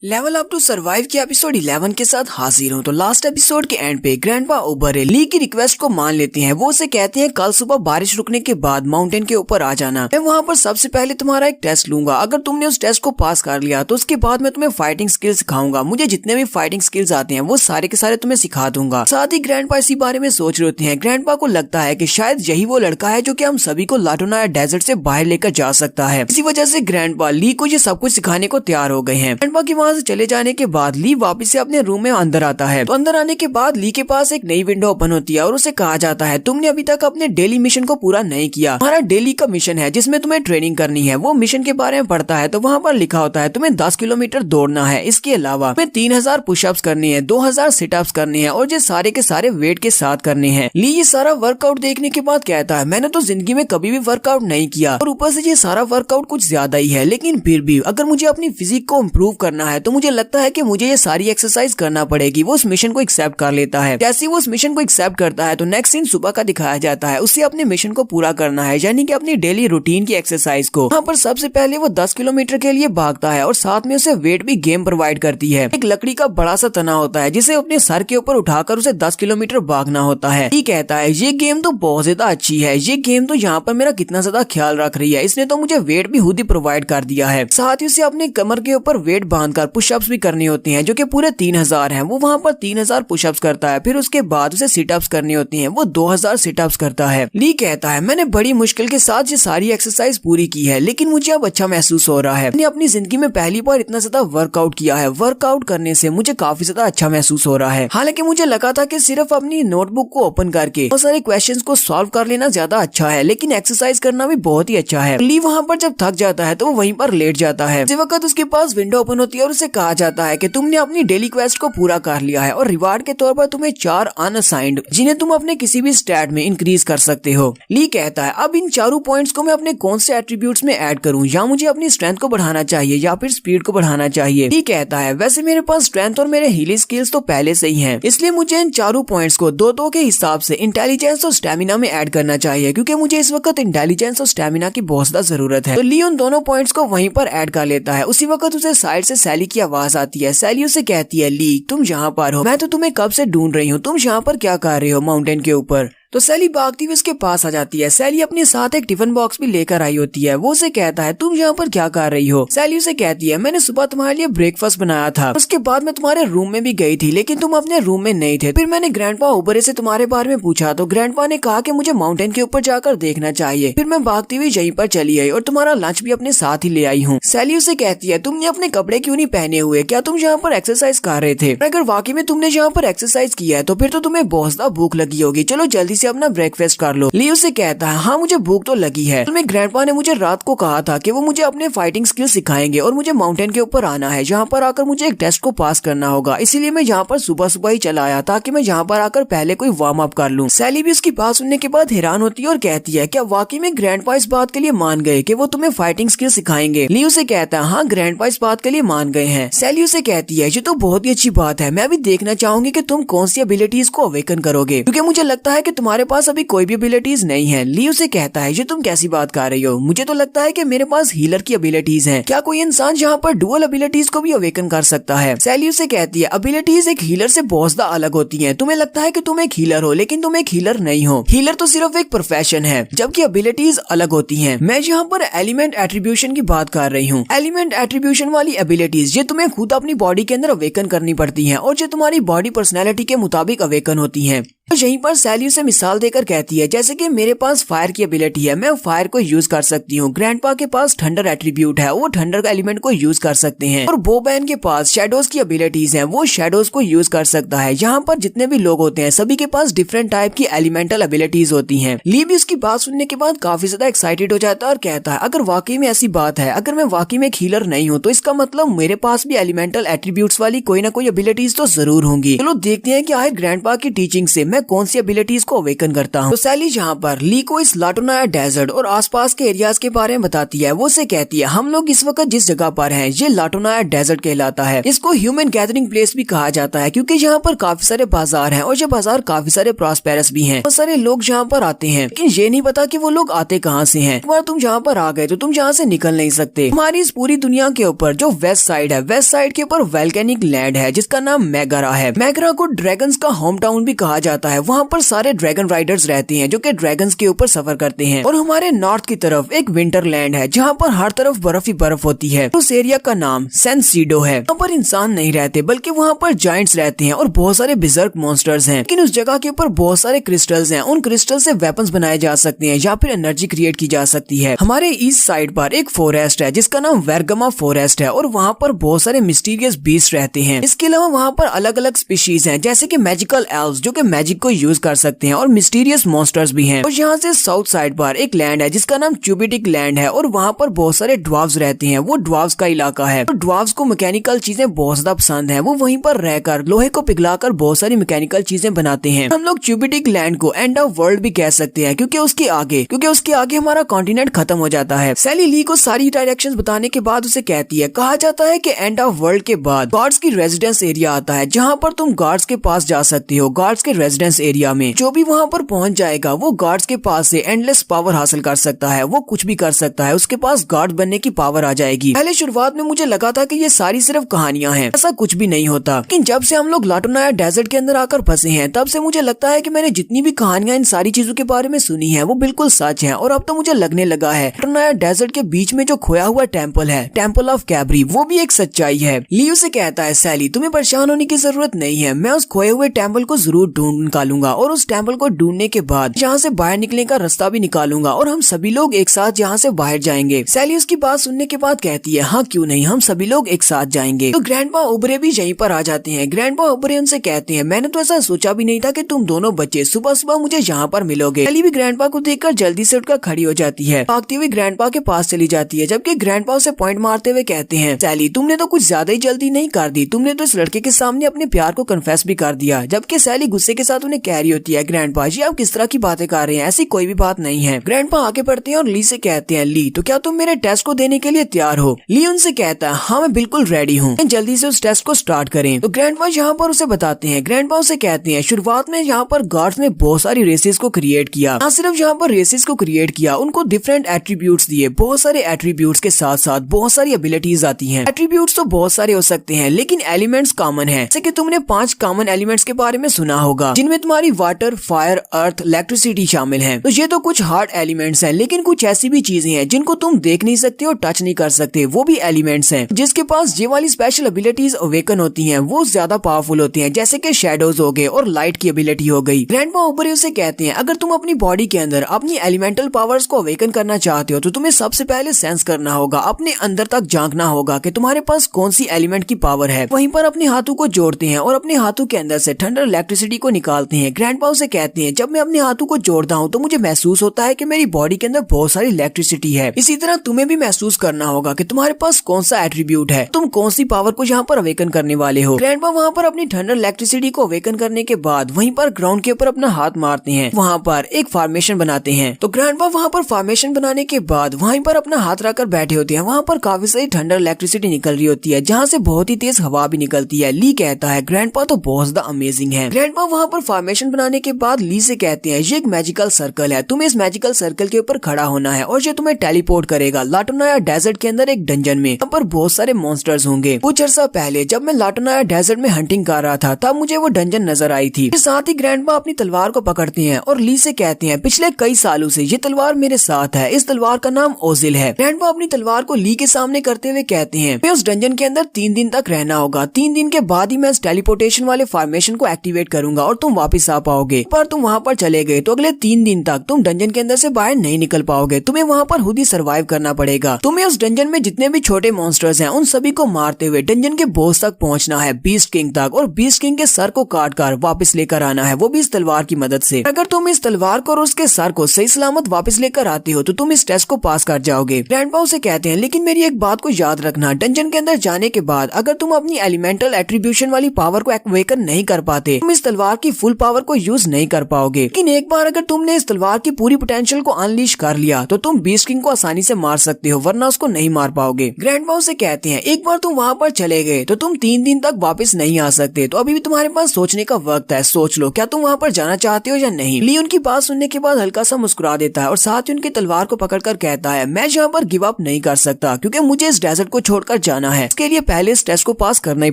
Level up to survive के episode 11 के साथ हाजिर हूँ। तो लास्ट एपिसोड के एंड पे ग्रैंडपा ओबरे ली की रिक्वेस्ट को मान लेते हैं। वो उसे कहते हैं कल सुबह बारिश रुकने के बाद माउंटेन के ऊपर आ जाना। मैं वहाँ पर सबसे पहले तुम्हारा एक टेस्ट लूंगा। अगर तुमने उस टेस्ट को पास कर लिया तो उसके बाद मैं तुम्हें फाइटिंग स्किल्स सिखाऊंगा। मुझे जितने भी फाइटिंग स्किल्स आते हैं वो सारे के सारे तुम्हें सिखा दूंगा। साथ ही ग्रैंडपा इसी बारे में सोच रहे होते हैं। ग्रैंडपा को लगता है कि शायद यही वो लड़का है जो कि हम सभी को लाटोनाया डेजर्ट से बाहर लेकर जा सकता है। इसी वजह से ग्रैंडपा ली को ये सब कुछ सिखाने को तैयार हो गए हैं। ग्रैंडपा के वहाँ से चले जाने के बाद ली वापस से अपने रूम में अंदर आता है। तो अंदर आने के बाद ली के पास एक नई विंडो ओपन होती है और उसे कहा जाता है तुमने अभी तक अपने डेली मिशन को पूरा नहीं किया। हमारा डेली का मिशन है जिसमें तुम्हें ट्रेनिंग करनी है। वो मिशन के बारे में पढ़ता है तो वहाँ पर लिखा होता है तुम्हें 10 किलोमीटर दौड़ना है। इसके अलावा तुम्हें 3000 पुशअप्स करनी है, 2000 सिटअप्स करनी है और ये सारे के सारे वेट के साथ करने हैं। ली ये सारा वर्कआउट देखने के बाद कहता है मैंने तो जिंदगी में कभी भी वर्कआउट नहीं किया और ऊपर से ये सारा वर्कआउट कुछ ज्यादा ही है, लेकिन फिर भी अगर मुझे अपनी फिजिक को इम्प्रूव करना है तो मुझे लगता है कि मुझे ये सारी एक्सरसाइज करना पड़ेगी। वो उस मिशन को एक्सेप्ट कर लेता है। जैसे वो उस मिशन को एक्सेप्ट करता है तो नेक्स्ट सीन सुबह का दिखाया जाता है। उसे अपने मिशन को पूरा करना है, यानी कि अपनी डेली रूटीन की एक्सरसाइज को। यहाँ पर सबसे पहले वो 10 किलोमीटर के लिए भागता है और साथ में उसे वेट भी गेम प्रोवाइड करती है। एक लकड़ी का बड़ा सा तना होता है जिसे अपने सर के ऊपर उठाकर उसे 10 किलोमीटर भागना होता है। ये कहता है ये गेम तो बहुत ज्यादा अच्छी है, ये गेम तो यहाँ पर मेरा कितना ज्यादा ख्याल रख रही है, इसने तो मुझे वेट भी खुद ही प्रोवाइड कर दिया है। साथ ही उसे अपने कमर के ऊपर वेट बांधकर पुशअप्स भी करनी होती हैं जो कि पूरे 3000 हैं। वो वहाँ पर 3000 पुशअप्स करता है। फिर उसके बाद उसे सिटअप्स करनी होती हैं। वो 2000 सिटअप्स करता है। ली कहता है मैंने बड़ी मुश्किल के साथ ये सारी एक्सरसाइज पूरी की है, लेकिन मुझे अब अच्छा महसूस हो रहा है। मैंने अपनी जिंदगी में पहली बार इतना ज्यादा वर्कआउट किया है। वर्कआउट करने से मुझे काफी ज्यादा अच्छा महसूस हो रहा है। हालांकि मुझे लगा था कि सिर्फ अपनी नोटबुक को ओपन करके बहुत सारे क्वेश्चंस को सॉल्व कर लेना ज्यादा अच्छा है, लेकिन एक्सरसाइज करना भी बहुत ही अच्छा है। ली वहाँ पर जब थक जाता है तो वो वहीं पर लेट जाता है। इसी वक्त उसके पास विंडो ओपन होती है और उसे कहा जाता है कि तुमने अपनी डेली क्वेस्ट को पूरा कर लिया है और रिवार्ड के तौर पर तुम्हें 4 अनअसाइंड जिन्हें तुम अपने किसी भी स्टैट में इंक्रीज कर सकते हो। ली कहता है अब इन चारों पॉइंट्स को मैं अपने कौन से एट्रीब्यूट्स में ऐड करूं, या मुझे अपनी स्ट्रेंथ को बढ़ाना चाहिए या फिर स्पीड को बढ़ाना चाहिए। ली कहता है वैसे मेरे पास स्ट्रेंथ और मेरे हीलिंग स्किल्स तो पहले से ही हैं, इसलिए मुझे इन चारों पॉइंट्स को 2-2 के हिसाब से इंटेलिजेंस और स्टेमिना में ऐड करना चाहिए, क्योंकि मुझे इस वक्त इंटेलिजेंस और स्टेमिना की बहुत ज्यादा जरूरत है। तो ली उन दोनों पॉइंट्स को वहीं पर ऐड कर लेता है। उसी वक्त उसे साइड से सैली की आवाज आती है। सैली उसे कहती है ली तुम यहाँ पर हो, मैं तो तुम्हें कब से ढूंढ रही हूँ, तुम यहाँ पर क्या कर रहे हो माउंटेन के ऊपर। तो सैली भागती हुई उसके पास आ जाती है। सैली अपने साथ एक टिफिन बॉक्स भी लेकर आई होती है। वो उसे कहता है तुम यहाँ पर क्या कर रही हो। सैली उसे कहती है मैंने सुबह तुम्हारे लिए ब्रेकफास्ट बनाया था, उसके बाद मैं तुम्हारे रूम में भी गई थी, लेकिन तुम अपने रूम में नहीं थे। फिर मैंने ग्रैंडपा ओबरे से तुम्हारे बारे में पूछा तो ग्रैंडपा ने कहा कि मुझे माउंटेन के ऊपर जाकर देखना चाहिए। फिर मैं भागती हुई यहीं पर चली आई और तुम्हारा लंच भी अपने साथ ही ले आई हूँ। सैली उसे कहती है तुमने अपने कपड़े क्यों नहीं पहने हुए, क्या तुम यहाँ पर एक्सरसाइज कर रहे थे? अगर वाकई में तुमने यहाँ पर एक्सरसाइज किया है तो फिर तो तुम्हें बहुत ज्यादा भूख लगी होगी, चलो जल्दी से अपना ब्रेकफास्ट कर लो। ली उसे कहता है हाँ मुझे भूख तो लगी है। तुम्हें ग्रैंडपा ने मुझे रात को कहा था कि वो मुझे अपने फाइटिंग स्किल सिखाएंगे और मुझे माउंटेन के ऊपर आना है, जहाँ पर आकर मुझे एक टेस्ट को पास करना होगा, इसीलिए मैं यहाँ पर सुबह सुबह ही चला आया ताकि मैं यहाँ पर आकर पहले कोई वार्म अप कर लूँ। सैली भी उसकी बात सुनने के बाद हैरान होती है और कहती है क्या वाकई में ग्रैंडपा इस बात के लिए मान गए कि वो तुम्हें फाइटिंग स्किल सिखाएंगे? ली उसे कहता है हाँ ग्रैंडपा इस बात के लिए मान गए हैं। सैली उसे कहती है ये तो बहुत ही अच्छी बात है, मैं भी देखना चाहूंगी कि तुम कौन सी एबिलिटीज को अवेकन करोगे, क्योंकि मुझे लगता है कि तुम्हारे पास अभी कोई भी एबिलिटीज नहीं है। ली उसे कहता है ये तुम कैसी बात कर रही हो, मुझे तो लगता है कि मेरे पास हीलर की एबिलिटीज हैं। क्या कोई इंसान यहाँ पर डुअल एबिलिटीज को भी अवेकन कर सकता है? सैली उसे कहती है एबिलिटीज एक हीलर से बहुत ज्यादा अलग होती हैं। तुम्हें लगता है कि तुम एक हीलर हो, लेकिन तुम एक हीलर नहीं हो। हीलर तो सिर्फ एक प्रोफेशन है, जबकि एबिलिटीज अलग होती हैं। मैं यहाँ पर एलिमेंट एट्रीब्यूशन की बात कर रही हूँ। एलिमेंट एट्रीब्यूशन वाली एबिलिटीज ये तुम्हें खुद अपनी बॉडी के अंदर अवेकन करनी पड़ती है और ये तुम्हारी बॉडी पर्सनैलिटी के मुताबिक अवेकन होती है। तो यहीं पर सैली उसे मिसाल देकर कहती है जैसे कि मेरे पास फायर की एबिलिटी है, मैं फायर को यूज कर सकती हूँ। ग्रैंडपा के पास थंडर एट्रीब्यूट है, वो थंडर का एलिमेंट को यूज कर सकते हैं। और बोबैन के पास शैडोज की एबिलिटीज हैं, वो शैडोज को यूज कर सकता है। यहाँ पर जितने भी लोग होते हैं सभी के पास डिफरेंट टाइप की एलिमेंटल एबिलिटीज होती हैं। ली भी उसकी बात सुनने के बाद काफी ज्यादा एक्साइटेड हो जाता है और कहता है अगर वाकई में ऐसी बात है, अगर मैं वाकई में एक हीलर नहीं हूँ तो इसका मतलब मेरे पास भी एलिमेंटल एट्रीब्यूट्स वाली कोई ना कोई एबिलिटीज तो जरूर होंगी। चलो देखते हैं कि आखिर ग्रैंडपा की टीचिंग से मैं कौन सी एबिलिटीज को अवेकन करता हूँ। तो सैली यहाँ पर ली को इस लाटोनाया डेजर्ट और आसपास के एरियाज के बारे में बताती है। वो उसे कहती है हम लोग इस वक्त जिस जगह पर हैं ये लाटोनाया डेजर्ट कहलाता है। इसको ह्यूमन गैदरिंग प्लेस भी कहा जाता है क्योंकि यहाँ पर काफी सारे बाजार हैं और ये बाजार काफी सारे प्रॉस्पेरस भी हैं। बहुत सारे लोग यहाँ पर आते हैं लेकिन ये नहीं पता कि वो लोग आते कहाँ से हैं। एक बार तुम यहाँ पर आ गए तो तुम यहाँ से निकल नहीं सकते। हमारी इस पूरी दुनिया के ऊपर जो वेस्ट साइड है, वेस्ट साइड के ऊपर वोल्केनिक लैंड है जिसका नाम मेगारा है। मेगारा को ड्रैगन्स का होम टाउन भी कहा जाता है। वहाँ पर सारे ड्रैगन राइडर्स रहते हैं जो कि ड्रैगन्स के ऊपर सफर करते हैं। और हमारे नॉर्थ की तरफ एक विंटर लैंड है जहाँ पर हर तरफ बर्फ ही बर्फ होती है। उस एरिया का नाम सेंसीडो है। वहाँ पर इंसान नहीं रहते बल्कि वहाँ पर जायंट्स रहते हैं और बहुत सारे बिजर्क मॉन्स्टर्स हैं। लेकिन उस जगह के ऊपर बहुत सारे क्रिस्टल्स हैं। उन क्रिस्टल से वेपन्स बनाए जा सकते हैं या फिर एनर्जी क्रिएट की जा सकती है। हमारे ईस्ट साइड पर एक फॉरेस्ट है जिसका नाम वेरगमा फॉरेस्ट है और वहाँ पर बहुत सारे मिस्टीरियस बीस्ट रहते हैं। इसके अलावा वहाँ पर अलग अलग स्पीशीज हैं जैसे कि मैजिकल एल्व्स जो कि मैजिक को यूज कर सकते हैं और मिस्टीरियस मॉन्स्टर्स भी हैं। और यहाँ से साउथ साइड पर एक लैंड है जिसका नाम चुबिटिक लैंड है और वहाँ पर बहुत सारे ड्वार्व्स रहते हैं। वो ड्वार्व्स का इलाका है। तो ड्वार्व्स को मैकेनिकल चीजें बहुत ज्यादा पसंद है। वो वहीं पर रहकर लोहे को पिघलाकर बहुत सारी मैकेनिकल चीजें बनाते हैं। हम लोग चुबिटिक लैंड को एंड ऑफ वर्ल्ड भी कह सकते हैं क्योंकि उसके आगे हमारा कॉन्टिनेंट खत्म हो जाता है। सैली ली को सारी डायरेक्शंस बताने के बाद उसे कहती है कहा जाता है कि एंड ऑफ वर्ल्ड के बाद गार्ड्स की रेजिडेंस एरिया आता है जहाँ पर तुम गार्ड्स के पास जा सकती हो। गार्ड्स के रेजिडेंस एरिया में जो भी वहाँ पर पहुँच जाएगा वो गार्ड्स के पास से एंडलेस पावर हासिल कर सकता है। वो कुछ भी कर सकता है। उसके पास गार्ड बनने की पावर आ जाएगी। पहले शुरुआत में मुझे लगा था कि ये सारी सिर्फ कहानियां हैं, ऐसा कुछ भी नहीं होता। लेकिन जब से हम लोग लाटोनाया डेजर्ट के अंदर आकर फंसे हैं तब से मुझे लगता है कि मैंने जितनी भी कहानियां इन सारी चीजों के बारे में सुनी है वो बिल्कुल सच है। और अब तो मुझे लगने लगा है लाटोनाया डेजर्ट के बीच में जो खोया हुआ टेम्पल है, टेम्पल ऑफ कैबरी, वो भी एक सच्चाई है। लियो से कहता है सैली तुम्हें परेशान होने की जरूरत नहीं है। मैं उस खोए हुए टेम्पल को जरूर ढूंढ निकालूंगा और उस टेम्पल को ढूंढने के बाद यहाँ से बाहर निकलने का रास्ता भी निकालूंगा और हम सभी लोग एक साथ यहाँ से बाहर जाएंगे। सैली उसकी बात सुनने के बाद कहती है हाँ क्यों नहीं, हम सभी लोग एक साथ जाएंगे। तो ग्रैंडपा ओबरे भी यहीं पर आ जाते हैं। ग्रैंडपा ओबरे उनसे कहते हैं मैंने तो ऐसा सोचा भी नहीं था कि तुम दोनों बच्चे सुबह सुबह मुझे यहाँ पर मिलोगे। सैली भी ग्रैंडपा को देखकर जल्दी से उठकर खड़ी हो जाती है, भागती हुई ग्रैंडपा के पास चली जाती है। जबकि ग्रैंडपा उसे पॉइंट मारते हुए कहते हैं सैली तुमने तो कुछ ज्यादा ही जल्दी नहीं कर दी, तुमने तो इस लड़के के सामने अपने प्यार को कन्फेस भी कर दिया। जबकि सैली गुस्से के साथ उन्हें कह रही होती है ग्रैंडपा जी आप किस तरह की बातें कर रहे हैं, ऐसी कोई भी बात नहीं है। ग्रैंडपा आगे बढ़ते हैं और ली से कहते हैं ली तो क्या तुम मेरे टेस्ट को देने के लिए तैयार हो। ली उनसे कहता है हाँ मैं बिल्कुल रेडी हूँ, जल्दी से उस टेस्ट को स्टार्ट करें। तो ग्रैंडपा यहाँ पर उसे बताते हैं। ग्रैंडपा उसे कहते हैं शुरुआत में यहाँ पर गार्ड्स ने बहुत सारी रेसेस को क्रिएट किया। ना सिर्फ यहाँ पर रेसेस को क्रिएट किया, उनको डिफरेंट एट्रीब्यूट्स दिए। बहुत सारे एट्रीब्यूट्स के साथ साथ बहुत सारी एबिलिटीज आती हैं। एट्रीब्यूट्स तो बहुत सारे हो सकते हैं लेकिन एलिमेंट्स कॉमन है। जैसे कि तुमने 5 कॉमन एलिमेंट्स के बारे में सुना होगा जिनमें तुम्हारी वाटर, फायर, अर्थ, इलेक्ट्रिसिटी शामिल है। तो ये तो कुछ हार्ड एलिमेंट्स हैं लेकिन कुछ ऐसी भी चीजें हैं जिनको तुम देख नहीं सकते और टच नहीं कर सकते, वो भी एलिमेंट्स हैं। जिसके पास ये वाली स्पेशल एबिलिटीज अवेकन होती हैं वो ज्यादा पावरफुल होती हैं, जैसे कि शैडोज हो गए और लाइट की एबिलिटी हो गई। ग्रैंडपा ओबरे उसे कहते हैं अगर तुम अपनी बॉडी के अंदर अपनी एलिमेंटल पावर्स को अवेकन करना चाहते हो तो तुम्हें सबसे पहले सेंस करना होगा, अपने अंदर तक झांकना होगा कि तुम्हारे पास कौन सी एलिमेंट की पावर है। वहीं पर अपने हाथों को जोड़ते हैं और अपने हाथों के अंदर से ठंडर इलेक्ट्रिसिटी को निकालते हैं। ग्रैंडपा उसे कहते हैं जब मैं अपने हाथों को जोड़ता हूँ तो मुझे महसूस होता है कि मेरी बॉडी के अंदर बहुत सारी इलेक्ट्रिसिटी है। इसी तरह तुम्हें भी महसूस करना होगा कि तुम्हारे पास कौन सा एट्रीब्यूट है, तुम कौन सी पावर को यहाँ पर अवेकन करने वाले हो। ग्रैंडपा वहाँ पर अपनी ठंडर इलेक्ट्रिसिटी को अवेकन करने के बाद वहीं पर ग्राउंड के ऊपर अपना हाथ मारते हैं, वहाँ पर एक फॉर्मेशन बनाते हैं। तो ग्रैंडपा वहाँ पर फॉर्मेशन बनाने के बाद वहीं पर अपना हाथ रखकर बैठे होते हैं। वहाँ पर काफी सारी ठंडर इलेक्ट्रिसिटी निकल रही होती है जहाँ से बहुत ही तेज हवा भी निकलती है। ली कहता है ग्रैंडपा तो बहुत ज्यादा अमेजिंग है। ग्रैंडपा वहाँ पर फॉर्मेशन बनाने के बाद ली से कहते हैं ये एक मैजिकल सर्कल है, तुम्हें इस मैजिकल सर्कल के ऊपर खड़ा होना है और ये तुम्हें टेलीपोर्ट करेगा लाटोनाया डेजर्ट के अंदर एक डंजन में। यहाँ पर बहुत सारे मॉन्स्टर्स होंगे। कुछ अर्सा पहले जब मैं लाटोनाया डेजर्ट में हंटिंग कर रहा था तब मुझे वो डंजन नजर आई थी। साथ ही ग्रैंडपा अपनी तलवार को पकड़ते हैं और ली से कहते हैं पिछले कई सालों से ये तलवार मेरे साथ है, इस तलवार का नाम ओजिल है। ग्रैंडपा अपनी तलवार को ली के सामने करते हुए कहते हैं मैं उस डंजन के अंदर 3 दिन तक रहना होगा, 3 दिन के बाद ही मैं इस टेलीपोर्टेशन वाले फॉर्मेशन को एक्टिवेट करूंगा और तुम वापस आ पाओगे। पर तुम वहाँ पर चले गए तो अगले 3 दिन तक तुम डंजन के अंदर से बाहर नहीं निकल पाओगे, तुम्हें वहाँ पर खुद ही सर्वाइव करना पड़ेगा। तुम्हें उस डंजन में जितने भी छोटे मॉन्स्टर्स हैं उन सभी को मारते हुए डंजन के बॉस तक पहुँचना है, बीस्ट किंग तक, और बीस्ट किंग के सर को काट कर वापस लेकर आना है, वो भी इस तलवार की मदद से। अगर तुम इस तलवार को और उसके सर को सही सलामत वापस लेकर आते हो तो तुम इस टेस्ट को पास कर जाओगे। ग्रैंडपा उसे कहते हैं लेकिन मेरी एक बात को याद रखना, डंजन के अंदर जाने के बाद अगर तुम अपनी एलिमेंटल एट्रीब्यूशन वाली पावर को एक्टिवेट नहीं कर पाते तुम इस तलवार की फुल पावर को यूज नहीं कर पाओगे, लेकिन एक बार अगर तुमने इस तलवार की पूरी पोटेंशियल को अनलीश कर लिया तो तुम बीस्ट किंग को आसानी से मार सकते हो, वरना उसको नहीं मार पाओगे। ग्रैंडपा उसे कहते हैं एक बार तुम वहाँ पर चले गए तो तुम 3 दिन तक वापस नहीं आ सकते, तो अभी भी तुम्हारे पास सोचने का वक्त है, सोच लो क्या तुम वहाँ पर जाना चाहते हो या नहीं। ली उनकी बात सुनने के बाद हल्का सा मुस्कुरा देता है और साथ ही उनकी तलवार को पकड़कर कहता है मैं यहाँ पर गिव अप नहीं कर सकता, क्योंकि मुझे इस डेजर्ट को छोड़कर जाना है, इसके लिए पहले इस टेस्ट को पास करना ही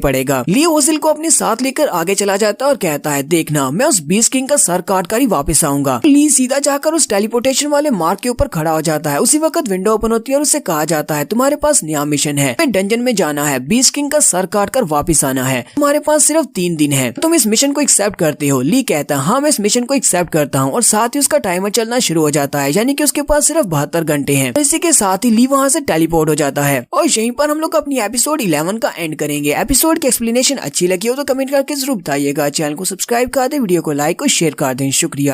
पड़ेगा। ली ओजिल को अपने साथ लेकर आगे चला जाता है और कहता है देखना मैं उस बीस्ट किंग का सर काट कर ही वापस आऊंगा। ली सीधा जाकर उस टेलीपोर्टेशन वाले मार्ग के ऊपर खड़ा हो जाता है। उसी वक्त विंडो ओपन होती है और उससे कहा जाता है तुम्हारे पास नया मिशन है, डंजन में जाना है, बीस्ट किंग का सर काट कर वापिस आना है, तुम्हारे पास सिर्फ 3 दिन है, तुम इस मिशन को एक्सेप्ट करते हो। ली कहता है हाँ मैं इस मिशन को एक्सेप्ट करता हूँ और साथ ही उसका टाइमर चलना शुरू हो जाता है, यानी कि उसके पास सिर्फ 72 घंटे हैं। इसी के साथ ही ली वहाँ से टेलीपोर्ट हो जाता है और यहीं पर हम लोग अपनी एपिसोड 11 का एंड करेंगे। एपिसोड की एक्सप्लेनेशन अच्छी लगी हो तो कमेंट करके जरूर बताइएगा। चैनल को सब्सक्राइब कर दे, वीडियो को लाइक और शेयर कर दें। शुक्रिया।